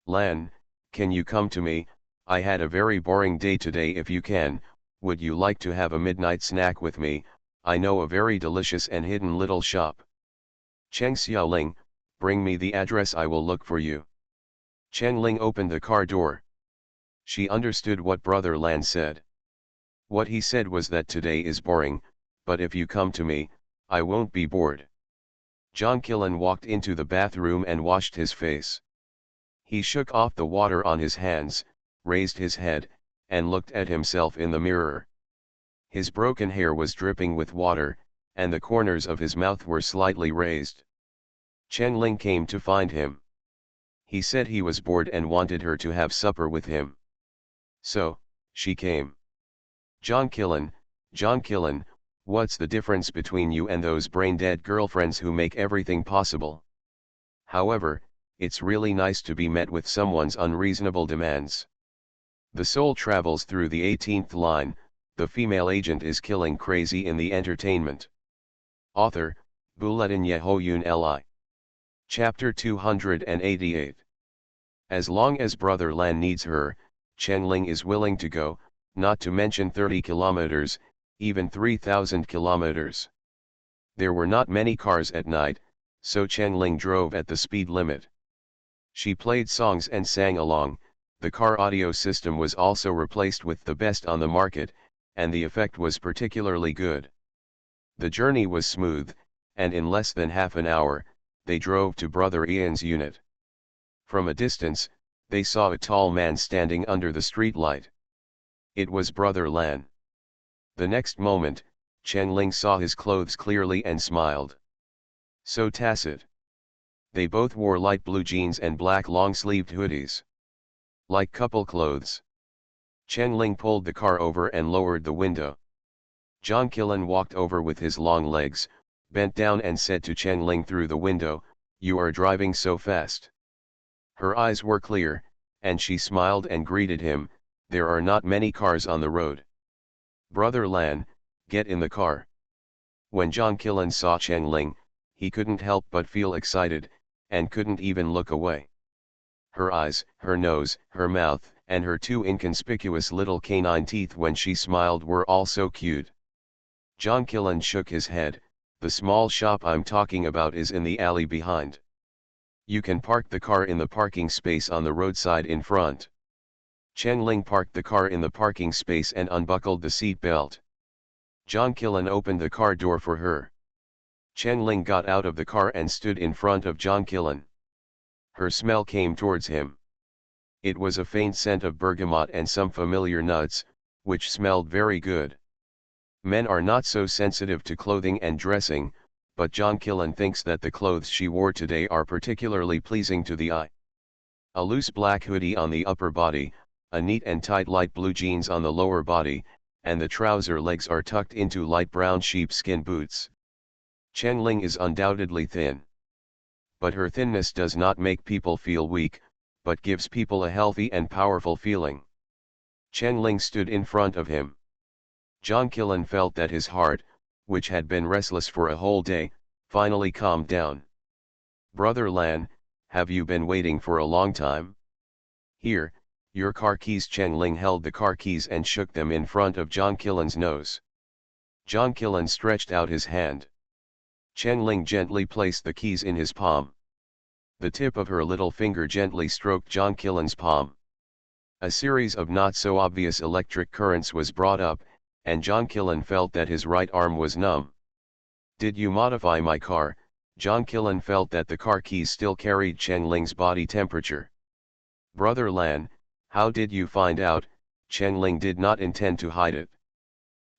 Lan, can you come to me? I had a very boring day today. If you can, would you like to have a midnight snack with me? I know a very delicious and hidden little shop. Cheng Xiaoling, bring me the address, I will look for you. Chen Ling opened the car door. She understood what Brother Lan said. What he said was that today is boring, but if you come to me, I won't be bored. John Killen walked into the bathroom and washed his face. He shook off the water on his hands, raised his head, and looked at himself in the mirror. His broken hair was dripping with water, and the corners of his mouth were slightly raised. Chen Ling came to find him. He said he was bored and wanted her to have supper with him. So, she came. John Killen, what's the difference between you and those brain-dead girlfriends who make everything possible? However, it's really nice to be met with someone's unreasonable demands. The soul travels through the 18th line, the female agent is killing crazy in the entertainment. Author, Bulletin Yehoyun Li. Chapter 288. As long as Brother Lan needs her, Chen Ling is willing to go, not to mention 30 kilometers, even 3,000 kilometers. There were not many cars at night, so Chen Ling drove at the speed limit. She played songs and sang along, the car audio system was also replaced with the best on the market, and the effect was particularly good. The journey was smooth, and in less than half an hour, they drove to Brother Ian's unit. From a distance, they saw a tall man standing under the street light. It was Brother Lan. The next moment, Chen Ling saw his clothes clearly and smiled. So tacit. They both wore light blue jeans and black long-sleeved hoodies. Like couple clothes. Chen Ling pulled the car over and lowered the window. John Killen walked over with his long legs, bent down and said to Chen Ling through the window, "You are driving so fast." Her eyes were clear, and she smiled and greeted him, "There are not many cars on the road." "Brother Lan, get in the car." When John Killen saw Chen Ling, he couldn't help but feel excited, and couldn't even look away. Her eyes, her nose, her mouth, and her two inconspicuous little canine teeth when she smiled were all so cute. John Killen shook his head. The small shop I'm talking about is in the alley behind. You can park the car in the parking space on the roadside in front. Chen Ling parked the car in the parking space and unbuckled the seat belt. John Killen opened the car door for her. Chen Ling got out of the car and stood in front of John Killen. Her smell came towards him. It was a faint scent of bergamot and some familiar nuts, which smelled very good. Men are not so sensitive to clothing and dressing, but John Killen thinks that the clothes she wore today are particularly pleasing to the eye. A loose black hoodie on the upper body, a neat and tight light blue jeans on the lower body, and the trouser legs are tucked into light brown sheepskin boots. Chen Ling is undoubtedly thin. But her thinness does not make people feel weak, but gives people a healthy and powerful feeling. Chen Ling stood in front of him. John Killen felt that his heart, which had been restless for a whole day, finally calmed down. Brother Lan, have you been waiting for a long time? Here, your car keys. Chen Ling held the car keys and shook them in front of John Killen's nose. John Killen stretched out his hand. Chen Ling gently placed the keys in his palm. The tip of her little finger gently stroked John Killen's palm. A series of not so obvious electric currents was brought up, and John Killen felt that his right arm was numb. Did you modify my car? John Killen felt that the car keys still carried Chen Ling's body temperature. Brother Lan, how did you find out? Chen Ling did not intend to hide it.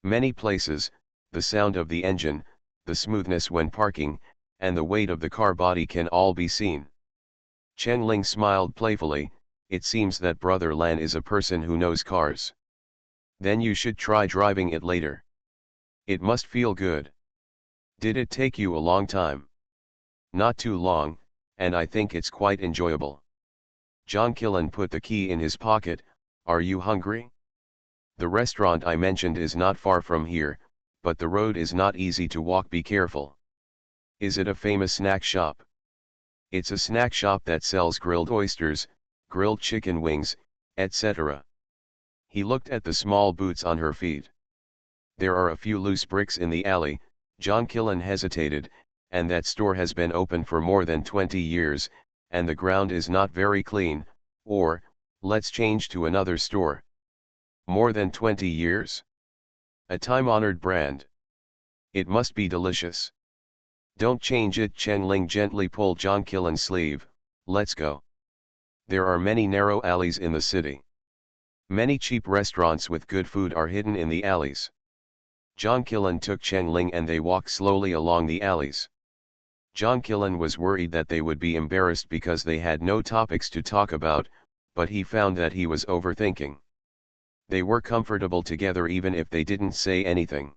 Many places, the sound of the engine, the smoothness when parking, and the weight of the car body can all be seen. Chen Ling smiled playfully. It seems that Brother Lan is a person who knows cars. Then you should try driving it later. It must feel good. Did it take you a long time? Not too long, and I think it's quite enjoyable. John Killen put the key in his pocket. Are you hungry? The restaurant I mentioned is not far from here, but the road is not easy to walk. Be careful. Is it a famous snack shop? It's a snack shop that sells grilled oysters, grilled chicken wings, etc. He looked at the small boots on her feet. There are a few loose bricks in the alley. John Killen hesitated, and that store has been open for more than 20 years, and the ground is not very clean, or, let's change to another store. More than 20 years? A time-honored brand. It must be delicious. Don't change it. Chen Ling gently pulled John Killen's sleeve. Let's go. There are many narrow alleys in the city. Many cheap restaurants with good food are hidden in the alleys. John Killen took Chen Ling and they walked slowly along the alleys. John Killen was worried that they would be embarrassed because they had no topics to talk about, but he found that he was overthinking. They were comfortable together even if they didn't say anything.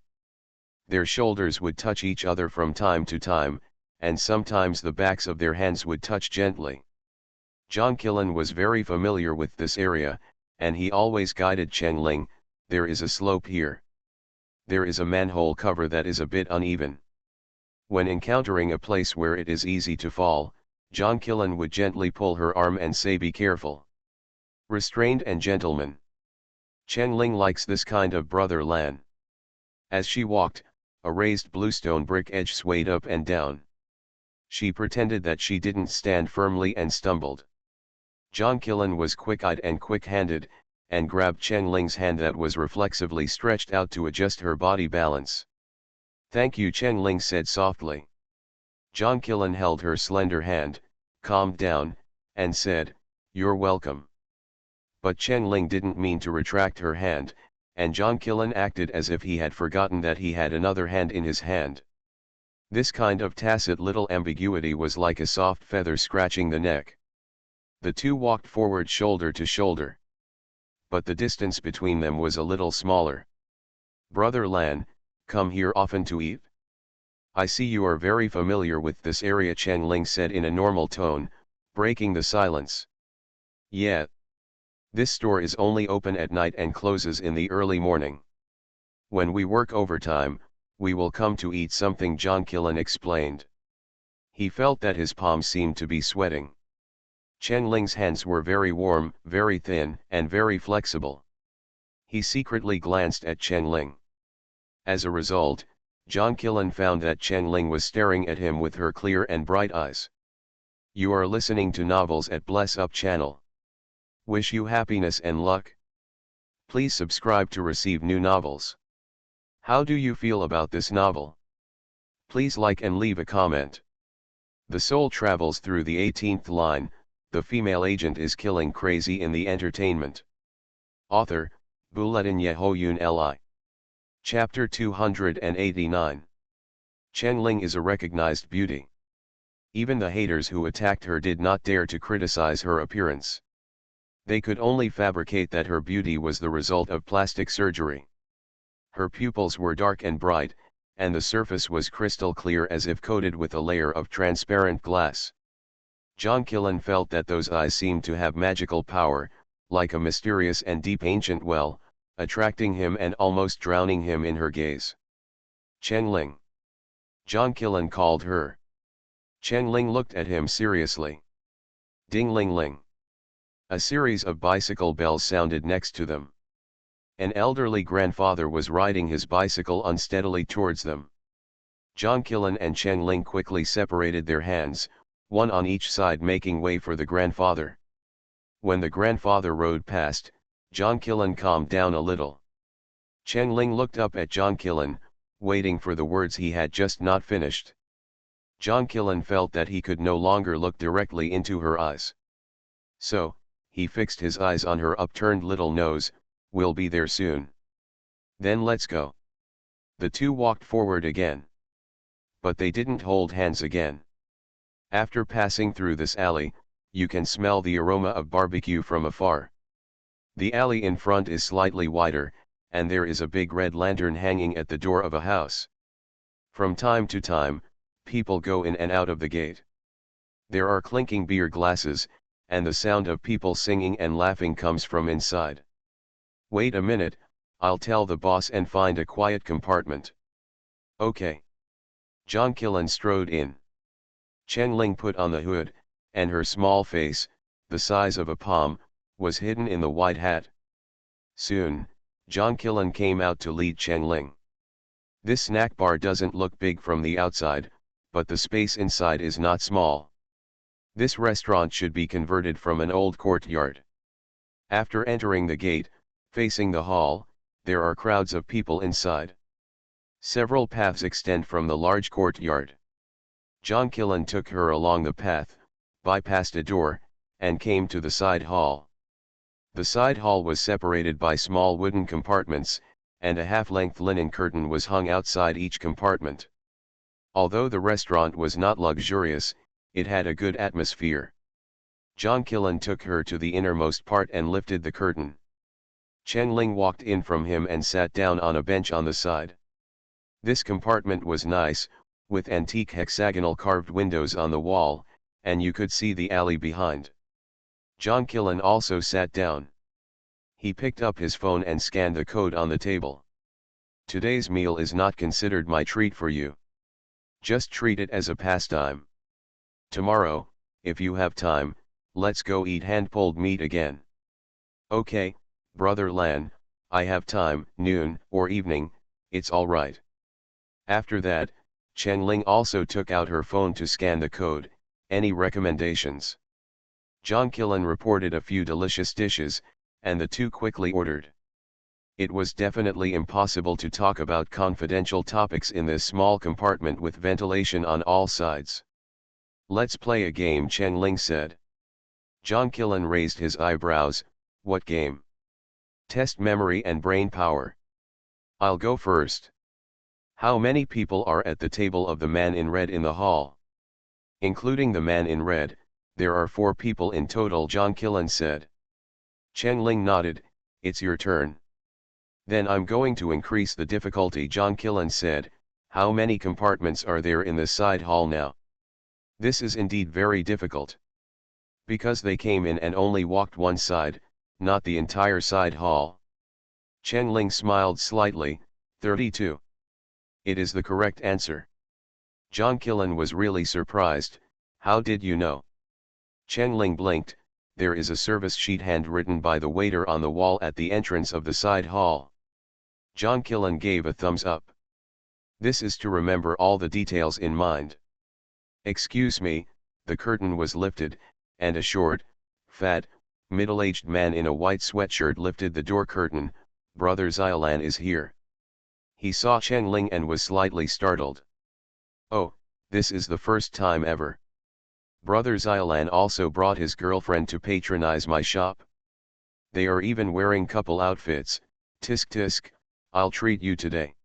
Their shoulders would touch each other from time to time, and sometimes the backs of their hands would touch gently. John Killen was very familiar with this area, and he always guided Chen Ling. There is a slope here. There is a manhole cover that is a bit uneven. When encountering a place where it is easy to fall, John Killen would gently pull her arm and say, be careful. Restrained and gentleman. Chen Ling likes this kind of Brother Lan. As she walked, a raised bluestone brick edge swayed up and down. She pretended that she didn't stand firmly and stumbled. John Killen was quick-eyed and quick-handed, and grabbed Chen Ling's hand that was reflexively stretched out to adjust her body balance. Thank you, Chen Ling said softly. John Killen held her slender hand, calmed down, and said, you're welcome. But Chen Ling didn't mean to retract her hand, and John Killen acted as if he had forgotten that he had another hand in his hand. This kind of tacit little ambiguity was like a soft feather scratching the neck. The two walked forward shoulder to shoulder. But the distance between them was a little smaller. Brother Lan, come here often to eat? I see you are very familiar with this area, Chen Ling said in a normal tone, breaking the silence. Yeah. This store is only open at night and closes in the early morning. When we work overtime, we will come to eat something, John Killen explained. He felt that his palms seemed to be sweating. Chen Ling's hands were very warm, very thin, and very flexible. He secretly glanced at Chen Ling. As a result, John Killen found that Chen Ling was staring at him with her clear and bright eyes. You are listening to Novels at Bless Up channel. Wish you happiness and luck. Please subscribe to receive new novels. How do you feel about this novel? Please like and leave a comment. The soul travels through the 18th line, the female agent is killing crazy in the entertainment. Author, Bulletin Yehoyun Li. Chapter 289. Chen Ling is a recognized beauty. Even the haters who attacked her did not dare to criticize her appearance. They could only fabricate that her beauty was the result of plastic surgery. Her pupils were dark and bright, and the surface was crystal clear as if coated with a layer of transparent glass. John Killen felt that those eyes seemed to have magical power, like a mysterious and deep ancient well, attracting him and almost drowning him in her gaze. Chen Ling. John Killen called her. Chen Ling looked at him seriously. Ding ling ling. A series of bicycle bells sounded next to them. An elderly grandfather was riding his bicycle unsteadily towards them. John Killen and Chen Ling quickly separated their hands, one on each side making way for the grandfather. When the grandfather rode past, John Killen calmed down a little. Chen Ling looked up at John Killen, waiting for the words he had just not finished. John Killen felt that he could no longer look directly into her eyes. So, he fixed his eyes on her upturned little nose. We'll be there soon. Then let's go. The two walked forward again. But they didn't hold hands again. After passing through this alley, you can smell the aroma of barbecue from afar. The alley in front is slightly wider, and there is a big red lantern hanging at the door of a house. From time to time, people go in and out of the gate. There are clinking beer glasses, and the sound of people singing and laughing comes from inside. Wait a minute, I'll tell the boss and find a quiet compartment. Okay. John Killen strode in. Chen Ling put on the hood, and her small face, the size of a palm, was hidden in the white hat. Soon, John Killen came out to lead Chen Ling. This snack bar doesn't look big from the outside, but the space inside is not small. This restaurant should be converted from an old courtyard. After entering the gate, facing the hall, there are crowds of people inside. Several paths extend from the large courtyard. John Killen took her along the path, bypassed a door, and came to the side hall. The side hall was separated by small wooden compartments, and a half-length linen curtain was hung outside each compartment. Although the restaurant was not luxurious, it had a good atmosphere. John Killen took her to the innermost part and lifted the curtain. Chen Ling walked in from him and sat down on a bench on the side. This compartment was nice, with antique hexagonal carved windows on the wall, and you could see the alley behind. John Killen also sat down. He picked up his phone and scanned the code on the table. Today's meal is not considered my treat for you. Just treat it as a pastime. Tomorrow, if you have time, let's go eat hand-pulled meat again. Okay, Brother Lan, I have time, noon or evening, it's alright. After that, Chen Ling also took out her phone to scan the code. Any recommendations? John Killen reported a few delicious dishes, and the two quickly ordered. It was definitely impossible to talk about confidential topics in this small compartment with ventilation on all sides. Let's play a game, Chen Ling said. John Killen raised his eyebrows. What game? Test memory and brain power. I'll go first. How many people are at the table of the man in red in the hall? Including the man in red, there are 4 people in total, John Killen said. Chen Ling nodded. It's your turn. Then I'm going to increase the difficulty, John Killen said. How many compartments are there in the side hall now? This is indeed very difficult. Because they came in and only walked one side, not the entire side hall. Chen Ling smiled slightly. 32. It is the correct answer. John Killen was really surprised. How did you know? Chen Ling blinked. There is a service sheet handwritten by the waiter on the wall at the entrance of the side hall. John Killen gave a thumbs up. This is to remember all the details in mind. Excuse me, the curtain was lifted, and a short, fat, middle-aged man in a white sweatshirt lifted the door curtain. Brother Xiaolan is here. He saw Chen Ling and was slightly startled. Oh, this is the first time ever. Brother Xiaolan also brought his girlfriend to patronize my shop. They are even wearing couple outfits. Tisk tisk, I'll treat you today.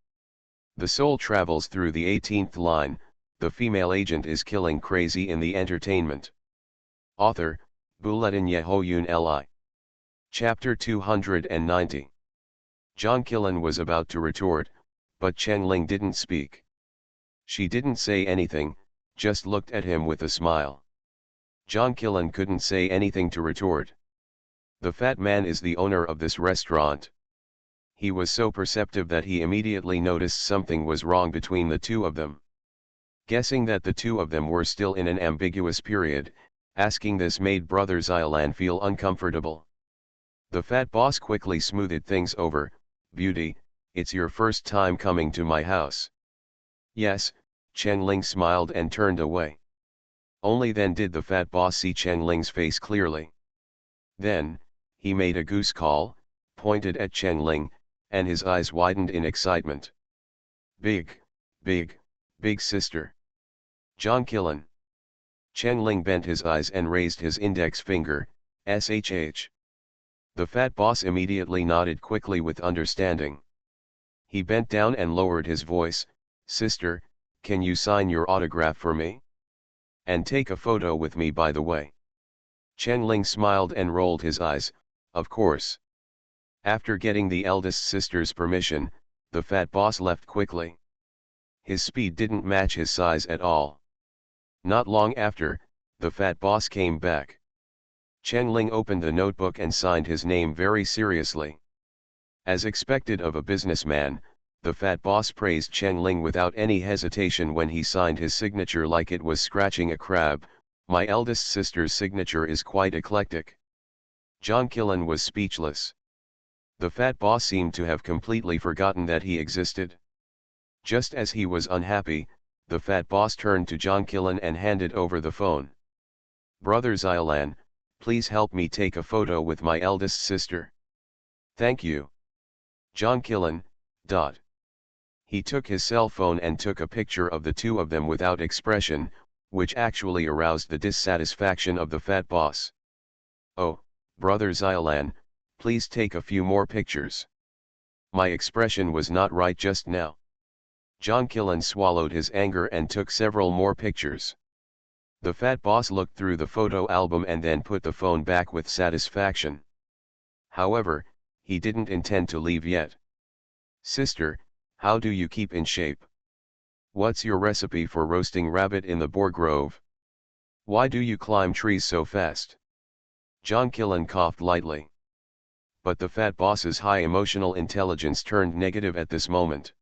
The soul travels through the 18th line. The female agent is killing crazy in the entertainment. Author, Bulletin Yehoyun Li. Chapter 290. John Killen was about to retort, but Chen Ling didn't speak. She didn't say anything, just looked at him with a smile. John Killen couldn't say anything to retort. The fat man is the owner of this restaurant. He was so perceptive that he immediately noticed something was wrong between the two of them. Guessing that the two of them were still in an ambiguous period, asking this made Brother Xiaolan feel uncomfortable. The fat boss quickly smoothed things over. Beauty, it's your first time coming to my house. Yes, Chen Ling smiled and turned away. Only then did the fat boss see Chen Ling's face clearly. Then, he made a goose call, pointed at Chen Ling, and his eyes widened in excitement. Big, big, big sister. John Killen. Chen Ling bent his eyes and raised his index finger, SHH. The fat boss immediately nodded quickly with understanding. He bent down and lowered his voice, Sister, can you sign your autograph for me? And take a photo with me by the way. Chen Ling smiled and rolled his eyes, of course. After getting the eldest sister's permission, the fat boss left quickly. His speed didn't match his size at all. Not long after, the fat boss came back. Chen Ling opened the notebook and signed his name very seriously. As expected of a businessman, the fat boss praised Chen Ling without any hesitation when he signed his signature like it was scratching a crab. My eldest sister's signature is quite eclectic. John Killen was speechless. The fat boss seemed to have completely forgotten that he existed. Just as he was unhappy, the fat boss turned to John Killen and handed over the phone. Brother Xiaolan, please help me take a photo with my eldest sister. Thank you. John Killen, dot. He took his cell phone and took a picture of the two of them without expression, which actually aroused the dissatisfaction of the fat boss. Oh, Brother Xiaolan, please take a few more pictures. My expression was not right just now. John Killen swallowed his anger and took several more pictures. The fat boss looked through the photo album and then put the phone back with satisfaction. However, he didn't intend to leave yet. Sister, how do you keep in shape? What's your recipe for roasting rabbit in the boar grove? Why do you climb trees so fast? John Killen coughed lightly. But the fat boss's high emotional intelligence turned negative at this moment.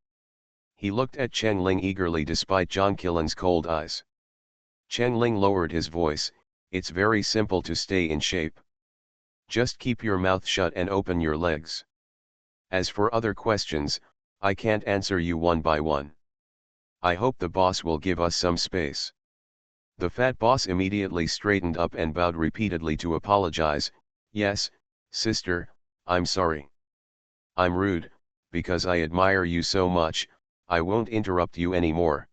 He looked at Chen Ling eagerly despite John Killen's cold eyes. Chen Ling lowered his voice, it's very simple to stay in shape. Just keep your mouth shut and open your legs. As for other questions, I can't answer you one by one. I hope the boss will give us some space. The fat boss immediately straightened up and bowed repeatedly to apologize. Yes, sister, I'm sorry. I'm rude, because I admire you so much, I won't interrupt you anymore.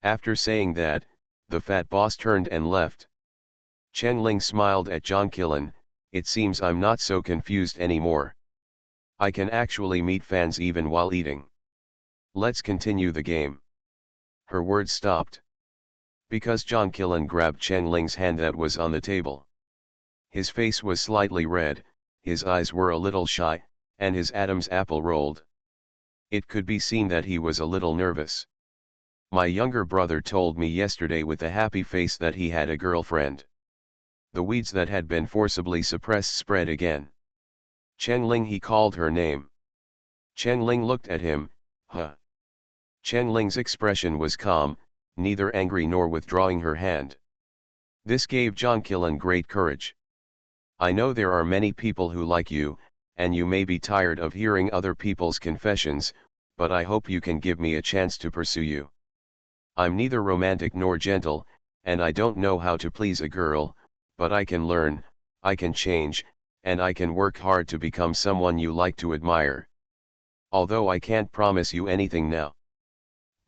After saying that, the fat boss turned and left. Chen Ling smiled at John Killen, it seems I'm not so confused anymore. I can actually meet fans even while eating. Let's continue the game. Her words stopped. Because John Killen grabbed Chen Ling's hand that was on the table. His face was slightly red, his eyes were a little shy, and his Adam's apple rolled. It could be seen that he was a little nervous. My younger brother told me yesterday with a happy face that he had a girlfriend. The weeds that had been forcibly suppressed spread again. Chen Ling, he called her name. Chen Ling looked at him, huh. Chen Ling's expression was calm, neither angry nor withdrawing her hand. This gave Jonkillen great courage. I know there are many people who like you, and you may be tired of hearing other people's confessions, but I hope you can give me a chance to pursue you. I'm neither romantic nor gentle, and I don't know how to please a girl, but I can learn, I can change, and I can work hard to become someone you like to admire. Although I can't promise you anything now.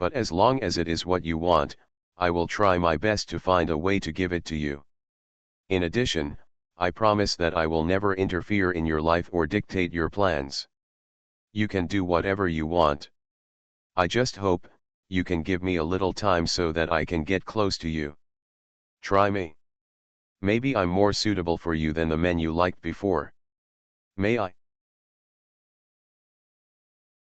But as long as it is what you want, I will try my best to find a way to give it to you. In addition, I promise that I will never interfere in your life or dictate your plans. You can do whatever you want. I just hope you can give me a little time so that I can get close to you. Try me. Maybe I'm more suitable for you than the men you liked before. May I?